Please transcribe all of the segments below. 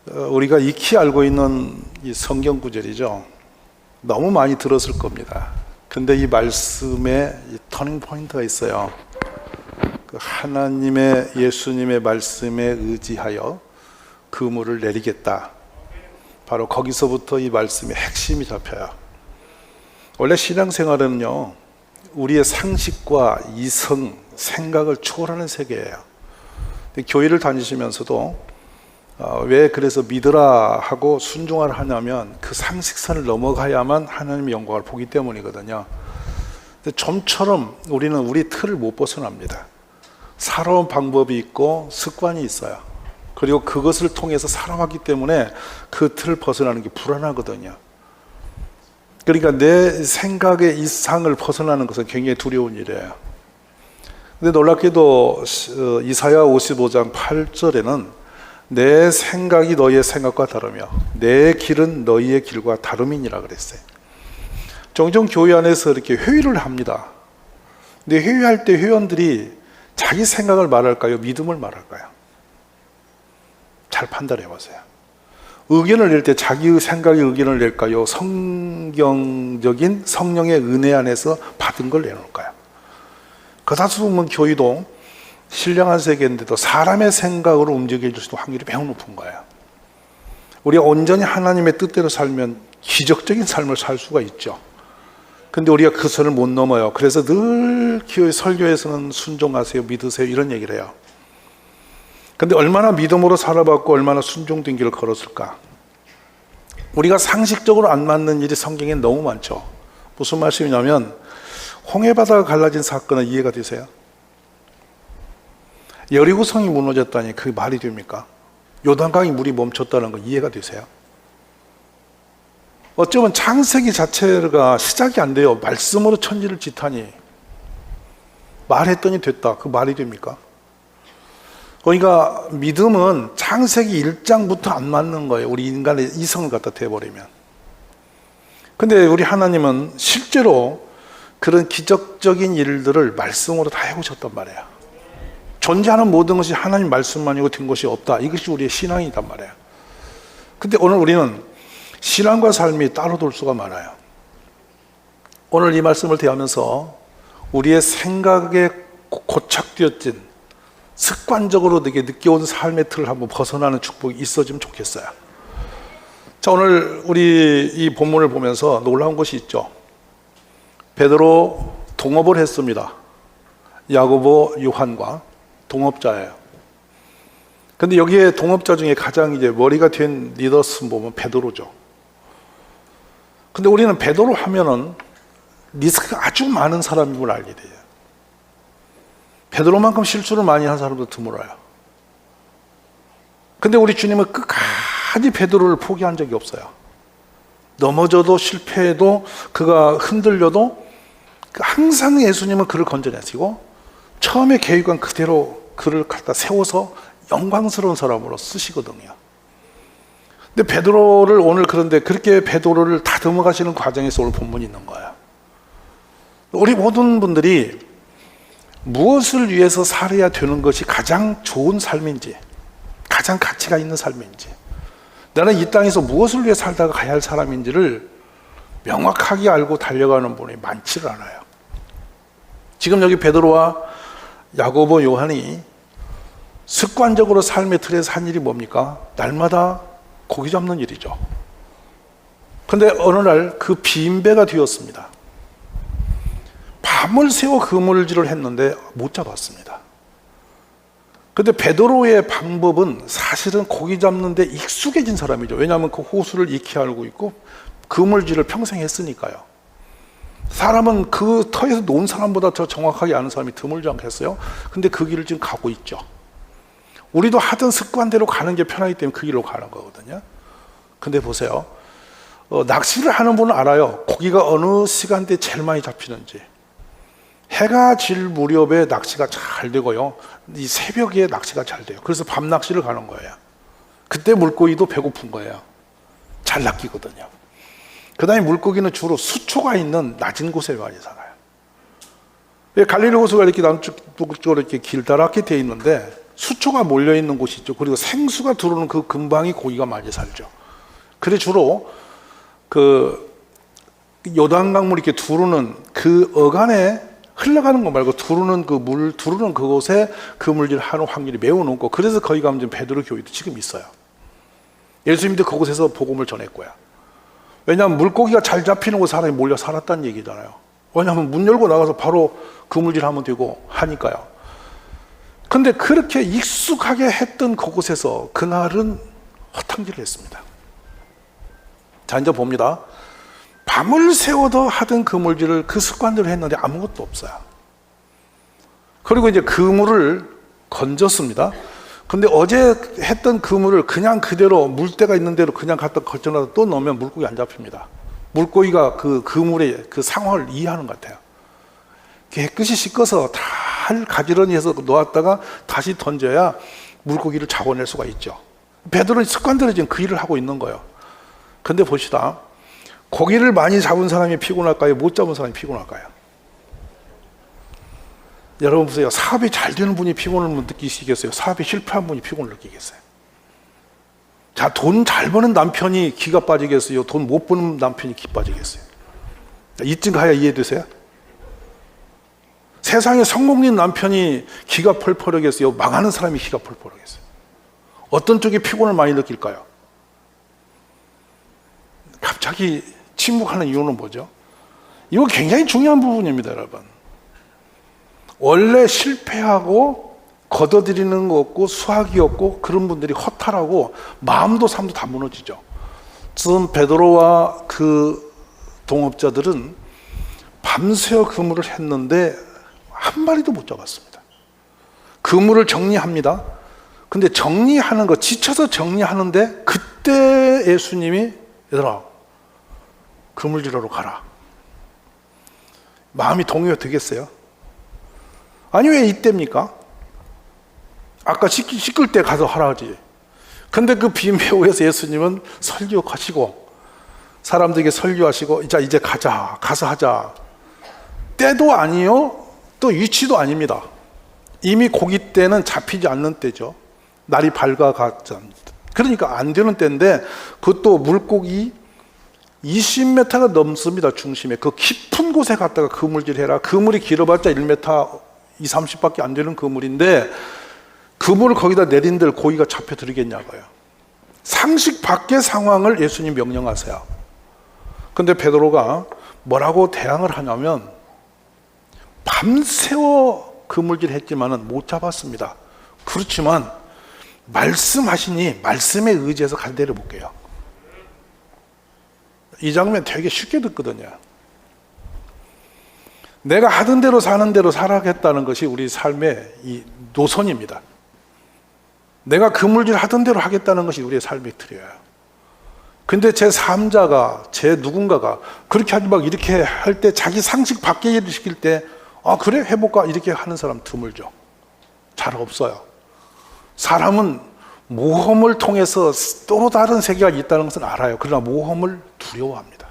우리가 익히 알고 있는 이 성경 구절이죠. 너무 많이 들었을 겁니다. 근데 이 말씀에 이 터닝 포인트가 있어요. 그 하나님의 예수님의 말씀에 의지하여 그물을 내리겠다. 바로 거기서부터 이 말씀의 핵심이 잡혀요. 원래 신앙생활은요, 우리의 상식과 이성, 생각을 초월하는 세계예요. 교회를 다니시면서도 왜 그래서 믿으라 하고 순종하라 하냐면 그 상식선을 넘어가야만 하나님의 영광을 보기 때문이거든요. 근데 좀처럼 우리는 우리 틀을 못 벗어납니다. 살아온 방법이 있고 습관이 있어요. 그리고 그것을 통해서 살아왔기 때문에 그 틀을 벗어나는 게 불안하거든요. 그러니까 내 생각의 이상을 벗어나는 것은 굉장히 두려운 일이에요. 근데 놀랍게도 이사야 55장 8절에는 내 생각이 너희의 생각과 다르며 내 길은 너희의 길과 다름이니라 그랬어요. 종종 교회 안에서 이렇게 회의를 합니다. 근데 회의할 때 회원들이 자기 생각을 말할까요? 믿음을 말할까요? 잘 판단해 보세요. 의견을 낼 때 자기의 생각의 의견을 낼까요? 성경적인 성령의 은혜 안에서 받은 걸 내놓을까요? 그다지 보면 교회도 신령한 세계인데도 사람의 생각으로 움직일 수도 확률이 매우 높은 거예요. 우리가 온전히 하나님의 뜻대로 살면 기적적인 삶을 살 수가 있죠. 근데 우리가 그 선을 못 넘어요. 그래서 늘 교회 설교에서는 순종하세요, 믿으세요 이런 얘기를 해요. 근데 얼마나 믿음으로 살아봤고 얼마나 순종된 길을 걸었을까? 우리가 상식적으로 안 맞는 일이 성경에 너무 많죠. 무슨 말씀이냐면 홍해바다가 갈라진 사건은 이해가 되세요? 여리고성이 무너졌다니 그게 말이 됩니까? 요단강이 물이 멈췄다는 거 이해가 되세요? 어쩌면 창세기 자체가 시작이 안 돼요. 말씀으로 천지를 짓하니 말했더니 됐다. 그 말이 됩니까? 그러니까 믿음은 창세기 1장부터 안 맞는 거예요. 우리 인간의 이성을 갖다 대버리면. 근데 우리 하나님은 실제로 그런 기적적인 일들을 말씀으로 다 해오셨단 말이에요. 존재하는 모든 것이 하나님 말씀만이고 된 것이 없다. 이것이 우리의 신앙이단 말이에요. 근데 오늘 우리는 신앙과 삶이 따로 돌 수가 많아요. 오늘 이 말씀을 대하면서 우리의 생각에 고착되어진 습관적으로 되게 느껴온 삶의 틀을 한번 벗어나는 축복이 있어지면 좋겠어요. 자, 오늘 우리 이 본문을 보면서 놀라운 것이 있죠. 베드로 동업을 했습니다. 야고보, 요한과 동업자예요. 근데 여기에 동업자 중에 가장 이제 머리가 된 리더스 보면 베드로죠. 근데 우리는 베드로 하면은 리스크가 아주 많은 사람임을 알게 돼요. 베드로만큼 실수를 많이 한 사람도 드물어요. 근데 우리 주님은 끝까지 베드로를 포기한 적이 없어요. 넘어져도 실패해도 그가 흔들려도 항상 예수님은 그를 건져내시고 처음에 계획한 그대로 그를 갖다 세워서 영광스러운 사람으로 쓰시거든요. 근데 베드로를 오늘 그런데 그렇게 베드로를 다듬어 가시는 과정에서 오늘 본문이 있는 거예요. 우리 모든 분들이 무엇을 위해서 살아야 되는 것이 가장 좋은 삶인지, 가장 가치가 있는 삶인지, 나는 이 땅에서 무엇을 위해 살다가 가야 할 사람인지를 명확하게 알고 달려가는 분이 많지를 않아요. 지금 여기 베드로와 야고보, 요한이 습관적으로 삶의 틀에서 한 일이 뭡니까? 날마다 고기 잡는 일이죠. 근데 어느 날 그 빈배가 되었습니다. 밤을 새워 그물질을 했는데 못 잡았습니다. 근데 베드로의 방법은 사실은 고기 잡는데 익숙해진 사람이죠. 왜냐하면 그 호수를 익히 알고 있고 그물질을 평생 했으니까요. 사람은 그 터에서 논 사람보다 더 정확하게 아는 사람이 드물지 않겠어요? 근데 그 길을 지금 가고 있죠. 우리도 하던 습관대로 가는 게 편하기 때문에 그 길로 가는 거거든요. 근데 보세요. 낚시를 하는 분은 알아요. 고기가 어느 시간대에 제일 많이 잡히는지. 해가 질 무렵에 낚시가 잘 되고요. 이 새벽에 낚시가 잘 돼요. 그래서 밤 낚시를 가는 거예요. 그때 물고기도 배고픈 거예요. 잘 낚이거든요. 그 다음에 물고기는 주로 수초가 있는 낮은 곳에 많이 살아요. 갈릴리 호수가 이렇게 남쪽으로 이렇게 길다랗게 되어 있는데 수초가 몰려있는 곳이 있죠. 그리고 생수가 들어오는 그 근방이 고기가 많이 살죠. 그래 주로 그 요단강물이 이렇게 두르는 그 어간에 흘러가는 거 말고 두르는 그곳에 그물질 하는 확률이 매우 높고, 그래서 거기 가면 지금 베드로 교회도 지금 있어요. 예수님도 그곳에서 복음을 전했고요. 왜냐하면 물고기가 잘 잡히는 곳에 사람이 몰려 살았다는 얘기잖아요. 왜냐하면 문 열고 나가서 바로 그물질 하면 되고 하니까요. 근데 그렇게 익숙하게 했던 그곳에서 그날은 허탕질을 했습니다. 자, 이제 봅니다. 밤을 새워도 하던 그물질을 그 습관대로 했는데 아무것도 없어요. 그리고 이제 그물을 건졌습니다. 근데 어제 했던 그물을 그냥 그대로 물때가 있는 대로 그냥 갖다 걸쳐놔서 또 넣으면 물고기 안 잡힙니다. 물고기가 그 그물의 그 상황을 이해하는 것 같아요. 깨끗이 씻어서 잘 가지런히 해서 놓았다가 다시 던져야 물고기를 잡아낼 수가 있죠. 베드로는 습관대로 지금 그 일을 하고 있는 거예요. 근데 봅시다. 고기를 많이 잡은 사람이 피곤할까요? 못 잡은 사람이 피곤할까요? 여러분 보세요. 사업이 잘 되는 분이 피곤을 느끼시겠어요? 사업이 실패한 분이 피곤을 느끼겠어요? 자, 돈 잘 버는 남편이 기가 빠지겠어요? 돈 못 버는 남편이 기 빠지겠어요? 이쯤 가야 이해되세요? 세상에 성공인 남편이 기가 펄펄하겠어요? 망하는 사람이 기가 펄펄하겠어요? 어떤 쪽이 피곤을 많이 느낄까요? 갑자기 침묵하는 이유는 뭐죠? 이거 굉장히 중요한 부분입니다, 여러분. 원래 실패하고 걷어들이는 거 없고 수학이 없고 그런 분들이 허탈하고 마음도 삶도 다 무너지죠. 지금 베드로와 그 동업자들은 밤새워 그물을 했는데 한 마리도 못 잡았습니다. 그물을 정리합니다. 근데 정리하는 거, 지쳐서 정리하는데 그때 예수님이 얘들아 그물질하러 가라. 마음이 동요가 되겠어요? 아니 왜 이때입니까? 아까 씻을 때 가서 하라 하지. 근데 그 빈배후에서 예수님은 설교하시고 사람들에게 설교하시고 자 이제 가자, 가서 하자. 때도 아니요 또 위치도 아닙니다. 이미 고기 때는 잡히지 않는 때죠. 날이 밝아갔죠. 그러니까 안 되는 때인데 그것도 물고기 20m가 넘습니다. 중심에 그 깊은 곳에 갔다가 그물질 해라. 그물이 길어봤자 1m 20, 30밖에 안 되는 그물인데 그물을 거기다 내린들 고기가 잡혀 들이겠냐고요. 상식 밖의 상황을 예수님 명령하세요. 근데 베드로가 뭐라고 대항을 하냐면 밤새워 그물질 했지만은 못 잡았습니다. 그렇지만 말씀하시니 말씀에 의지해서 갈 데를 볼게요. 이 장면 되게 쉽게 듣거든요. 내가 하던 대로 사는 대로 살아가겠다는 것이 우리 삶의 이 노선입니다. 내가 그물질 하던 대로 하겠다는 것이 우리의 삶의 틀이에요. 근데 제 3자가, 제 누군가가 그렇게 하지 막 이렇게 할 때 자기 상식 밖의 일을 시킬 때 아 그래 해볼까 이렇게 하는 사람 드물죠. 잘 없어요. 사람은 모험을 통해서 또 다른 세계가 있다는 것은 알아요. 그러나 모험을 두려워합니다.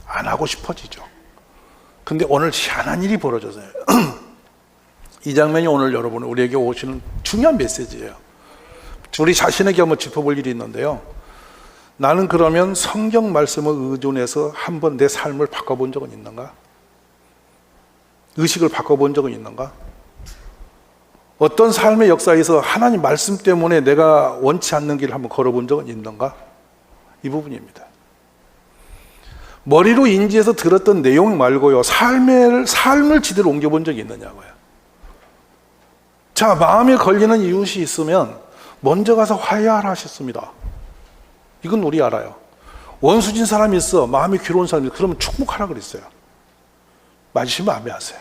안 하고 싶어지죠. 근데 오늘 희한한 일이 벌어졌어요. 이 장면이 오늘 여러분 우리에게 오시는 중요한 메시지예요. 우리 자신에게 한번 짚어볼 일이 있는데요. 나는 그러면 성경 말씀을 의존해서 한번 내 삶을 바꿔본 적은 있는가? 의식을 바꿔본 적은 있는가? 어떤 삶의 역사에서 하나님 말씀 때문에 내가 원치 않는 길을 한번 걸어본 적은 있는가? 이 부분입니다. 머리로 인지해서 들었던 내용 말고요. 삶을 지대로 옮겨본 적이 있느냐고요. 자, 마음에 걸리는 이웃이 있으면 먼저 가서 화해하라 하셨습니다. 이건 우리 알아요. 원수진 사람이 있어. 마음이 괴로운 사람이 있어. 그러면 축복하라 그랬어요. 맞으시면 아멘하세요.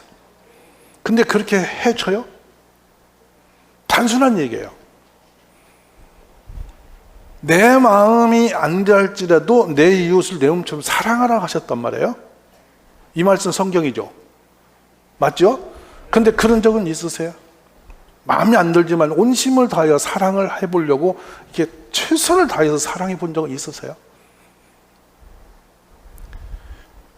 근데 그렇게 해줘요? 단순한 얘기예요. 내 마음이 안 될지라도 내 이웃을 내 몸처럼 사랑하라 하셨단 말이에요. 이 말씀 성경이죠. 맞죠? 근데 그런 적은 있으세요? 마음이 안 들지만 온심을 다하여 사랑을 해보려고 이렇게 최선을 다해서 사랑해 본 적은 있으세요?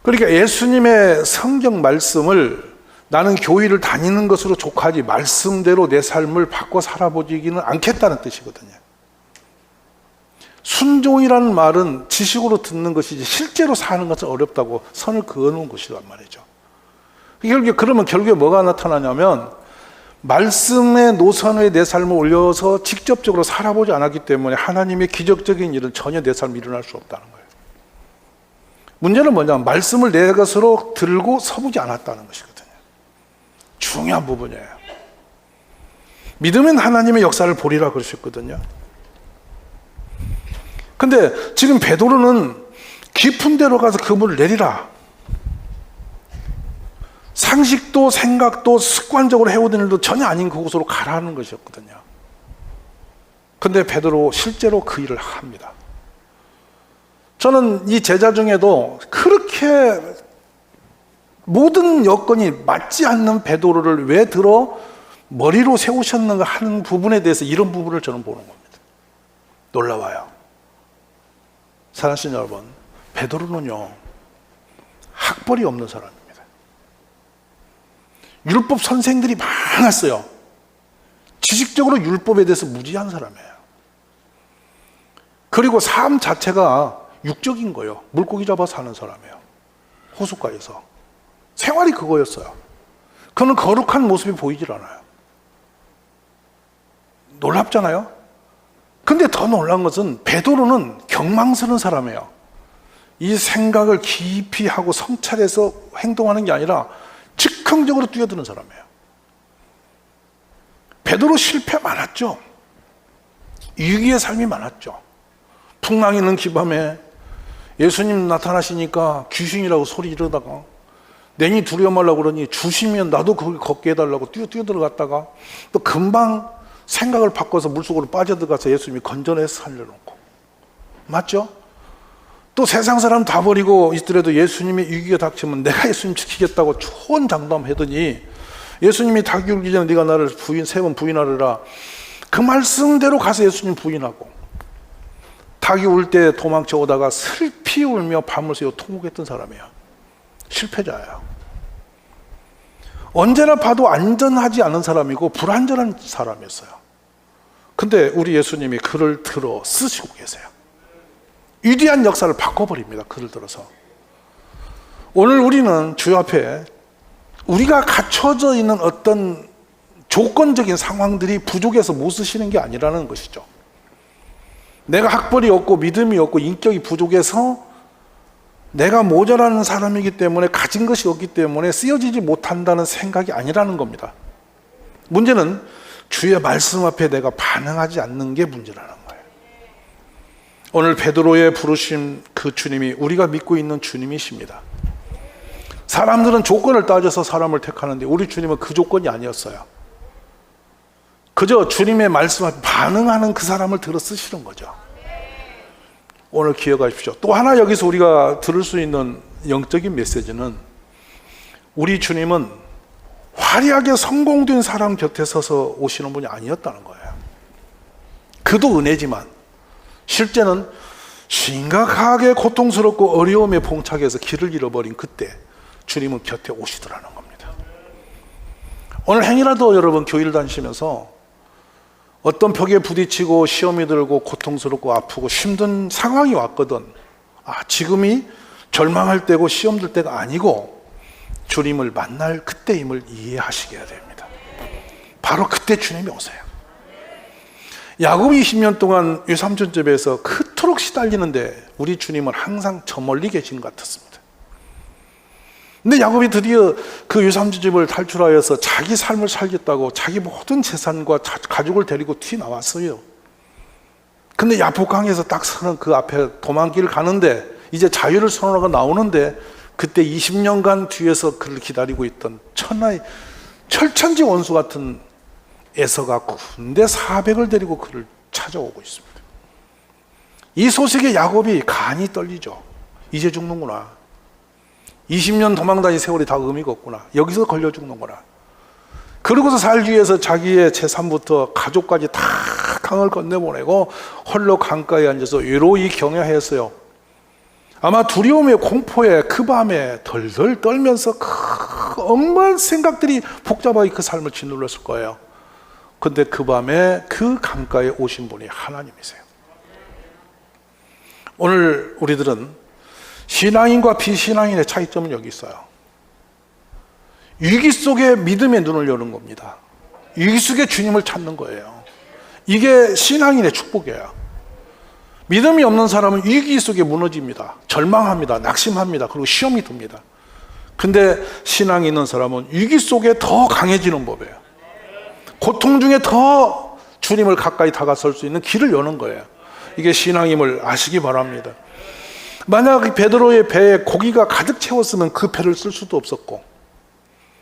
그러니까 예수님의 성경 말씀을 나는 교회를 다니는 것으로 족하지 말씀대로 내 삶을 바꿔 살아보지기는 않겠다는 뜻이거든요. 순종이라는 말은 지식으로 듣는 것이지 실제로 사는 것은 어렵다고 선을 그어놓은 것이란 말이죠. 그러면 결국에 뭐가 나타나냐면 말씀의 노선에 내 삶을 올려서 직접적으로 살아보지 않았기 때문에 하나님의 기적적인 일은 전혀 내 삶에 일어날 수 없다는 거예요. 문제는 뭐냐면 말씀을 내 것으로 들고 서보지 않았다는 것이거든요. 중요한 부분이에요. 믿으면 하나님의 역사를 보리라 그러셨거든요. 근데 지금 베드로는 깊은 데로 가서 그물을 내리라. 상식도 생각도 습관적으로 해오던 일도 전혀 아닌 그곳으로 가라는 것이었거든요. 근데 베드로 실제로 그 일을 합니다. 저는 이 제자 중에도 그렇게 모든 여건이 맞지 않는 베드로를 왜 들어 머리로 세우셨는가 하는 부분에 대해서 이런 부분을 저는 보는 겁니다. 놀라워요. 사랑하시는 여러분, 베드로는요 학벌이 없는 사람입니다. 율법 선생들이 많았어요. 지식적으로 율법에 대해서 무지한 사람이에요. 그리고 삶 자체가 육적인 거예요. 물고기 잡아 사는 사람이에요. 호숫가에서 생활이 그거였어요. 그는 거룩한 모습이 보이질 않아요. 놀랍잖아요. 근데 더 놀라운 것은 베드로는 경망스러운 사람이에요. 이 생각을 깊이 하고 성찰해서 행동하는 게 아니라 즉흥적으로 뛰어드는 사람이에요. 베드로 실패 많았죠. 위기의 삶이 많았죠. 풍랑이 있는 기밤에 예수님 나타나시니까 귀신이라고 소리 지르다가 내니 두려워 말라고 그러니 주시면 나도 거기 걷게 해달라고 뛰어들어갔다가 또 금방 생각을 바꿔서 물속으로 빠져들어가서 예수님이 건져내서 살려놓고, 맞죠? 또 세상 사람 다 버리고 있더라도 예수님이 위기가 닥치면 내가 예수님 지키겠다고 초언장담하더니 예수님이 닭이 울기 전에 네가 나를 세 번 부인하리라, 그 말씀대로 가서 예수님 부인하고, 닭이 울 때 도망쳐 오다가 슬피 울며 밤을 새워 통곡했던 사람이에요. 실패자예요. 언제나 봐도 안전하지 않은 사람이고 불안전한 사람이었어요. 근데 우리 예수님이 그를 들어 쓰시고 계세요. 위대한 역사를 바꿔버립니다. 그를 들어서. 오늘 우리는 주 앞에 우리가 갖춰져 있는 어떤 조건적인 상황들이 부족해서 못 쓰시는 게 아니라는 것이죠. 내가 학벌이 없고 믿음이 없고 인격이 부족해서 내가 모자라는 사람이기 때문에, 가진 것이 없기 때문에 쓰여지지 못한다는 생각이 아니라는 겁니다. 문제는 주의 말씀 앞에 내가 반응하지 않는 게 문제라는 거예요. 오늘 베드로의 부르심, 그 주님이 우리가 믿고 있는 주님이십니다. 사람들은 조건을 따져서 사람을 택하는데 우리 주님은 그 조건이 아니었어요. 그저 주님의 말씀 앞에 반응하는 그 사람을 들어 쓰시는 거죠. 오늘 기억하십시오. 또 하나 여기서 우리가 들을 수 있는 영적인 메시지는, 우리 주님은 화려하게 성공된 사람 곁에 서서 오시는 분이 아니었다는 거예요. 그도 은혜지만 실제는 심각하게 고통스럽고 어려움에 봉착해서 길을 잃어버린 그때 주님은 곁에 오시더라는 겁니다. 오늘 행여라도 여러분 교회를 다니시면서 어떤 벽에 부딪히고 시험이 들고 고통스럽고 아프고 힘든 상황이 왔거든, 지금이 절망할 때고 시험 들 때가 아니고 주님을 만날 그때임을 이해하시게 해야 됩니다. 바로 그때 주님이 오세요. 야곱이 20년 동안 유삼촌집에서 그토록 시달리는데 우리 주님은 항상 저 멀리 계신 것 같았습니다. 근데 야곱이 드디어 그 유삼촌집을 탈출하여서 자기 삶을 살겠다고 자기 모든 재산과 가족을 데리고 튀어나왔어요. 근데 야복강에서 딱 서는 그 앞에 도망길을 가는데, 이제 자유를 선언하고 나오는데, 그때 20년간 뒤에서 그를 기다리고 있던 천하의 철천지 원수 같은 에서가 군대 400을 데리고 그를 찾아오고 있습니다. 이 소식에 야곱이 간이 떨리죠. 이제 죽는구나. 20년 도망다닌 세월이 다 의미가 없구나. 여기서 걸려 죽는구나. 그러고서 살기 위해서 자기의 재산부터 가족까지 다 강을 건너보내고 홀로 강가에 앉아서 외로이 경야했어요. 아마 두려움에 공포에 그 밤에 덜덜 떨면서 엄한 생각들이 복잡하게 그 삶을 짓눌렀을 거예요. 근데 그 밤에 그 강가에 오신 분이 하나님이세요. 오늘 우리들은 신앙인과 비신앙인의 차이점은 여기 있어요. 위기 속에 믿음의 눈을 여는 겁니다. 위기 속에 주님을 찾는 거예요. 이게 신앙인의 축복이에요. 믿음이 없는 사람은 위기 속에 무너집니다. 절망합니다. 낙심합니다. 그리고 시험이 듭니다. 근데 신앙이 있는 사람은 위기 속에 더 강해지는 법이에요. 고통 중에 더 주님을 가까이 다가설 수 있는 길을 여는 거예요. 이게 신앙임을 아시기 바랍니다. 만약 베드로의 배에 고기가 가득 채웠으면 그 배를 쓸 수도 없었고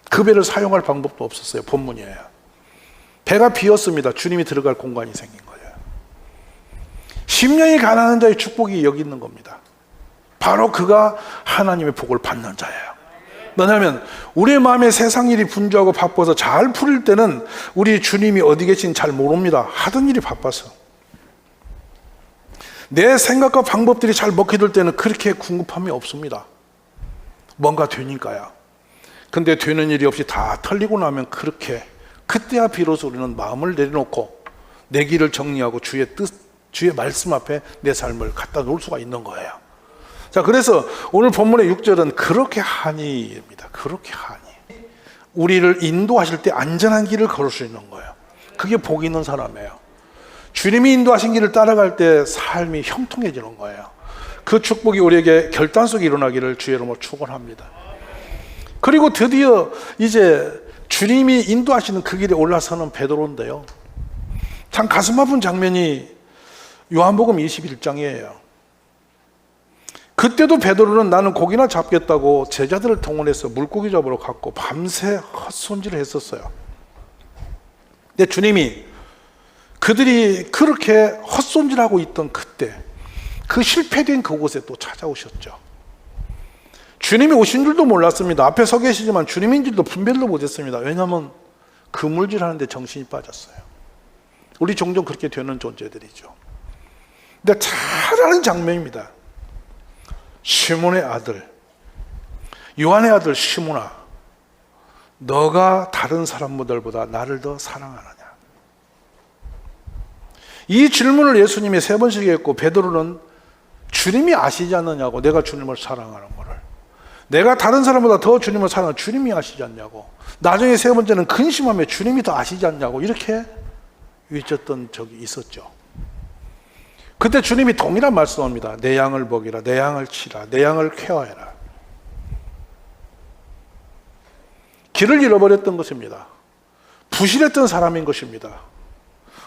그 배를 사용할 방법도 없었어요. 본문이에요. 배가 비었습니다. 주님이 들어갈 공간이 생긴 거예요. 심령이 가난한 자의 축복이 여기 있는 겁니다. 바로 그가 하나님의 복을 받는 자예요. 왜냐하면 우리의 마음에 세상 일이 분주하고 바빠서 잘 풀릴 때는 우리 주님이 어디 계신지 잘 모릅니다. 하던 일이 바빠서. 내 생각과 방법들이 잘 먹히들 때는 그렇게 궁금함이 없습니다. 뭔가 되니까요. 근데 되는 일이 없이 다 털리고 나면 그렇게 그때야 비로소 우리는 마음을 내려놓고 내 길을 정리하고 주의 뜻, 주의 말씀 앞에 내 삶을 갖다 놓을 수가 있는 거예요. 자, 그래서 오늘 본문의 6절은 그렇게 하니입니다. 그렇게 하니. 우리를 인도하실 때 안전한 길을 걸을 수 있는 거예요. 그게 복 있는 사람이에요. 주님이 인도하신 길을 따라갈 때 삶이 형통해지는 거예요. 그 축복이 우리에게 결단 속에 일어나기를 주의 이름으로 축원합니다. 그리고 드디어 이제 주님이 인도하시는 그 길에 올라서는 베드로인데요. 참 가슴 아픈 장면이 요한복음 21장이에요. 그때도 베드로는 나는 고기나 잡겠다고 제자들을 동원해서 물고기 잡으러 갔고 밤새 헛손질을 했었어요. 근데 주님이 그들이 그렇게 헛손질하고 있던 그때 그 실패된 그곳에 또 찾아오셨죠. 주님이 오신 줄도 몰랐습니다. 앞에 서 계시지만 주님인 줄도 분별도 못했습니다. 왜냐하면 그물질하는데 정신이 빠졌어요. 우리 종종 그렇게 되는 존재들이죠. 근데 잘 아는 장면입니다. 시몬의 아들, 요한의 아들 시몬아, 너가 다른 사람들보다 나를 더 사랑하느냐? 이 질문을 예수님이 3번씩 했고 베드로는 주님이 아시지 않느냐고, 내가 주님을 사랑하는 거를. 내가 다른 사람보다 더 주님을 사랑하는 주님이 아시지 않냐고. 나중에 3번째는 근심하며 주님이 더 아시지 않냐고 이렇게 외쳤던 적이 있었죠. 그때 주님이 동일한 말씀합니다. 내 양을 먹이라, 내 양을 치라, 내 양을 케어해라. 길을 잃어버렸던 것입니다. 부실했던 사람인 것입니다.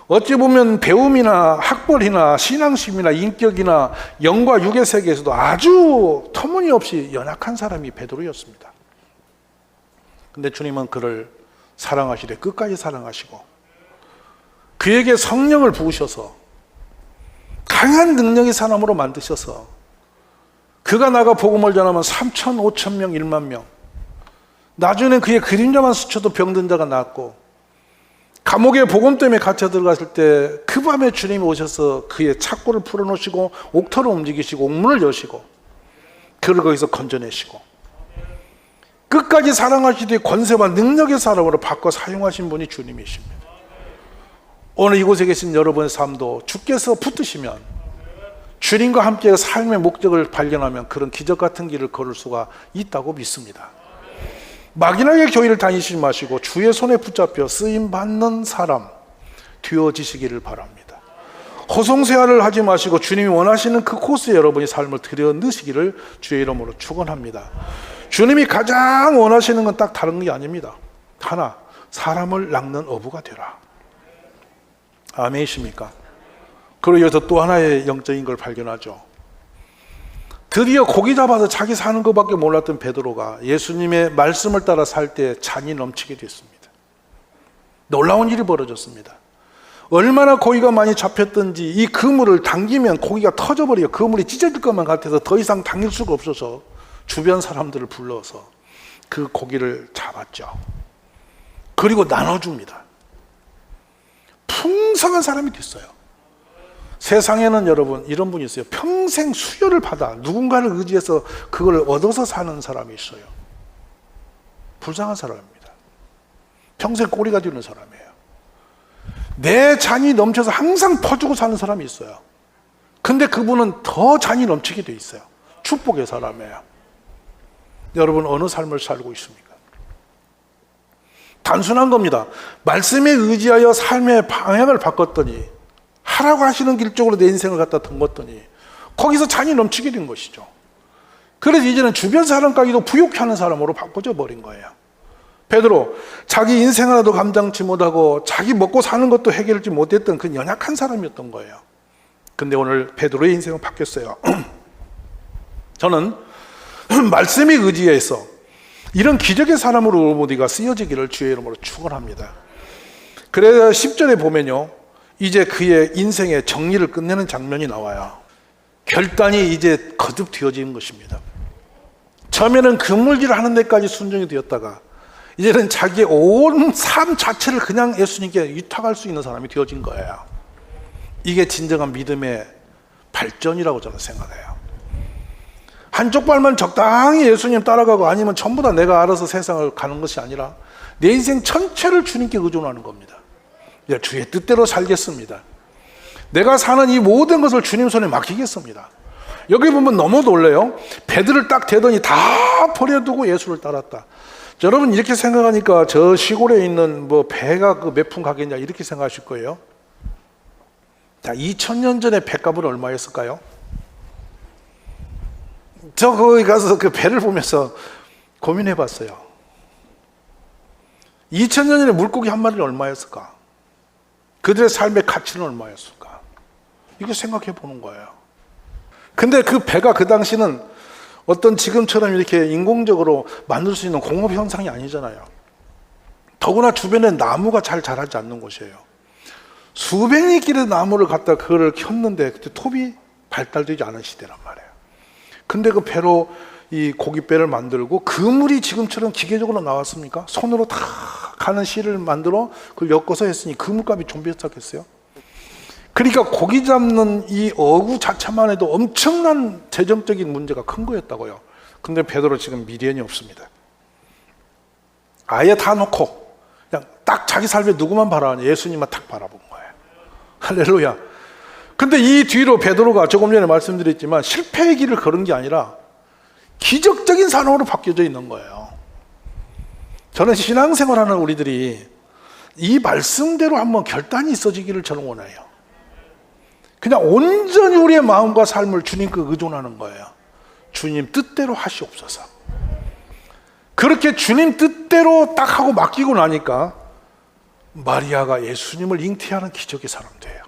어찌 보면 배움이나 학벌이나 신앙심이나 인격이나 영과 육의 세계에서도 아주 터무니없이 연약한 사람이 베드로였습니다. 근데 주님은 그를 사랑하시되 끝까지 사랑하시고 그에게 성령을 부으셔서 강한 능력의 사람으로 만드셔서 그가 나가 복음을 전하면 3천, 5천 명, 1만 명, 나중에는 그의 그림자만 스쳐도 병든 자가 낫고 감옥에 복음 때문에 갇혀 들어갔을 때 그 밤에 주님이 오셔서 그의 착고를 풀어놓으시고 옥터를 움직이시고 옥문을 여시고 그를 거기서 건져내시고 끝까지 사랑하시되 권세와 능력의 사람으로 바꿔 사용하신 분이 주님이십니다. 오늘 이곳에 계신 여러분의 삶도 주께서 붙드시면 주님과 함께 삶의 목적을 발견하면 그런 기적 같은 길을 걸을 수가 있다고 믿습니다. 막연하게 교회를 다니시지 마시고 주의 손에 붙잡혀 쓰임받는 사람 되어지시기를 바랍니다. 허송세화를 하지 마시고 주님이 원하시는 그 코스에 여러분이 삶을 들여 넣으시기를 주의 이름으로 축원합니다. 주님이 가장 원하시는 건 딱 다른 게 아닙니다. 하나, 사람을 낚는 어부가 되라. 아멘이십니까? 그리고 여기서 또 하나의 영적인 걸 발견하죠. 드디어 고기 잡아서 자기 사는 것밖에 몰랐던 베드로가 예수님의 말씀을 따라 살 때 잔이 넘치게 됐습니다. 놀라운 일이 벌어졌습니다. 얼마나 고기가 많이 잡혔던지 이 그물을 당기면 고기가 터져버려요. 그물이 찢어질 것만 같아서 더 이상 당길 수가 없어서 주변 사람들을 불러서 그 고기를 잡았죠. 그리고 나눠줍니다. 풍성한 사람이 됐어요. 세상에는 여러분 이런 분이 있어요. 평생 수혈을 받아 누군가를 의지해서 그걸 얻어서 사는 사람이 있어요. 불쌍한 사람입니다. 평생 꼬리가 뒤는 사람이에요. 내 잔이 넘쳐서 항상 퍼주고 사는 사람이 있어요. 근데 그분은 더 잔이 넘치게 돼 있어요. 축복의 사람이에요. 여러분 어느 삶을 살고 있습니까? 단순한 겁니다. 말씀에 의지하여 삶의 방향을 바꿨더니, 하라고 하시는 길 쪽으로 내 인생을 갖다 던졌더니 거기서 잔이 넘치게 된 것이죠. 그래서 이제는 주변 사람까지도 부욕해 하는 사람으로 바꿔져 버린 거예요. 베드로, 자기 인생 하나도 감당치 못하고 자기 먹고 사는 것도 해결하지 못했던 그 연약한 사람이었던 거예요. 근데 오늘 베드로의 인생은 바뀌었어요. 저는 말씀에 의지해서 이런 기적의 사람으로 우리가 쓰여지기를 주의 이름으로 축원합니다. 그래서 10절에 보면요, 이제 그의 인생의 정리를 끝내는 장면이 나와요. 결단이 이제 거듭 되어지는 것입니다. 처음에는 그물질을 하는 데까지 순종이 되었다가 이제는 자기의 온 삶 자체를 그냥 예수님께 위탁할 수 있는 사람이 되어진 거예요. 이게 진정한 믿음의 발전이라고 저는 생각해요. 한쪽 발만 적당히 예수님 따라가고 아니면 전부 다 내가 알아서 세상을 가는 것이 아니라 내 인생 전체를 주님께 의존하는 겁니다. 주의 뜻대로 살겠습니다. 내가 사는 이 모든 것을 주님 손에 맡기겠습니다. 여기 보면 너무 놀래요. 배들을 딱 대더니 다 버려두고 예수를 따랐다. 여러분 이렇게 생각하니까 저 시골에 있는 뭐 배가 그 몇 푼 가겠냐 이렇게 생각하실 거예요. 자, 2000년 전에 배값은 얼마였을까요? 저 거기 가서 그 배를 보면서 고민해 봤어요. 2000년 전에 물고기 한 마리는 얼마였을까? 그들의 삶의 가치는 얼마였을까? 이거 생각해 보는 거예요. 근데 그 배가 그 당시는 어떤 지금처럼 이렇게 인공적으로 만들 수 있는 공업 현상이 아니잖아요. 더구나 주변에 나무가 잘 자라지 않는 곳이에요. 수백 길의 나무를 갖다 그거를 켰는데 그때 톱이 발달되지 않은 시대란 말이에요. 근데 그 배로 이 고깃배를 만들고 그물이 지금처럼 기계적으로 나왔습니까? 손으로 다 가는 실을 만들어 그걸 엮어서 했으니 그물값이 좀 비쌌겠어요? 그러니까 고기 잡는 이 어구 자체만 해도 엄청난 재정적인 문제가 큰 거였다고요. 근데 베드로 지금 미련이 없습니다. 아예 다 놓고 그냥 딱 자기 삶에 누구만 바라보냐? 예수님만 딱 바라본 거예요. 할렐루야. 근데 이 뒤로 베드로가 조금 전에 말씀드렸지만 실패의 길을 걸은 게 아니라 기적적인 사람으로 바뀌어져 있는 거예요. 저는 신앙생활하는 우리들이 이 말씀대로 한번 결단이 있어지기를 저는 원해요. 그냥 온전히 우리의 마음과 삶을 주님께 의존하는 거예요. 주님 뜻대로 하시옵소서. 그렇게 주님 뜻대로 딱 하고 맡기고 나니까 마리아가 예수님을 잉태하는 기적의 사람 돼요.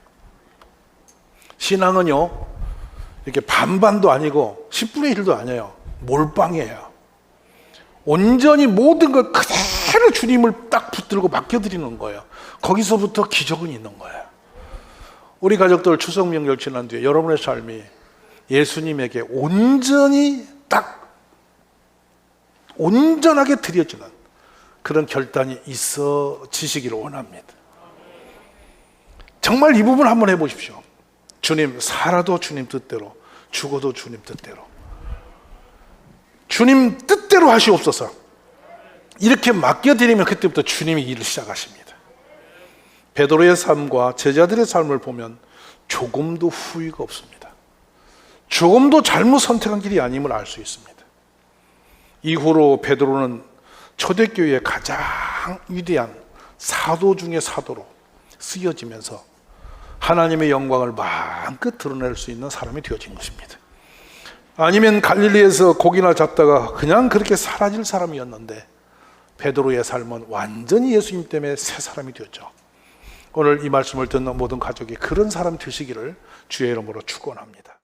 신앙은요, 이렇게 반반도 아니고 10분의 1도 아니에요. 몰빵이에요. 온전히 모든 걸 그대로 주님을 딱 붙들고 맡겨드리는 거예요. 거기서부터 기적은 있는 거예요. 우리 가족들 추석 명절 지난 뒤에 여러분의 삶이 예수님에게 온전히 딱 온전하게 드려지는 그런 결단이 있어지시기를 원합니다. 정말 이 부분 한번 해보십시오. 주님, 살아도 주님 뜻대로, 죽어도 주님 뜻대로, 주님 뜻대로 하시옵소서. 이렇게 맡겨드리면 그때부터 주님이 일을 시작하십니다. 베드로의 삶과 제자들의 삶을 보면 조금도 후회가 없습니다. 조금도 잘못 선택한 길이 아님을 알 수 있습니다. 이후로 베드로는 초대교회의 가장 위대한 사도 중의 사도로 쓰여지면서 하나님의 영광을 마음껏 드러낼 수 있는 사람이 되어진 것입니다. 아니면 갈릴리에서 고기나 잡다가 그냥 그렇게 사라질 사람이었는데 베드로의 삶은 완전히 예수님 때문에 새 사람이 되었죠. 오늘 이 말씀을 듣는 모든 가족이 그런 사람 되시기를 주의 이름으로 축원합니다.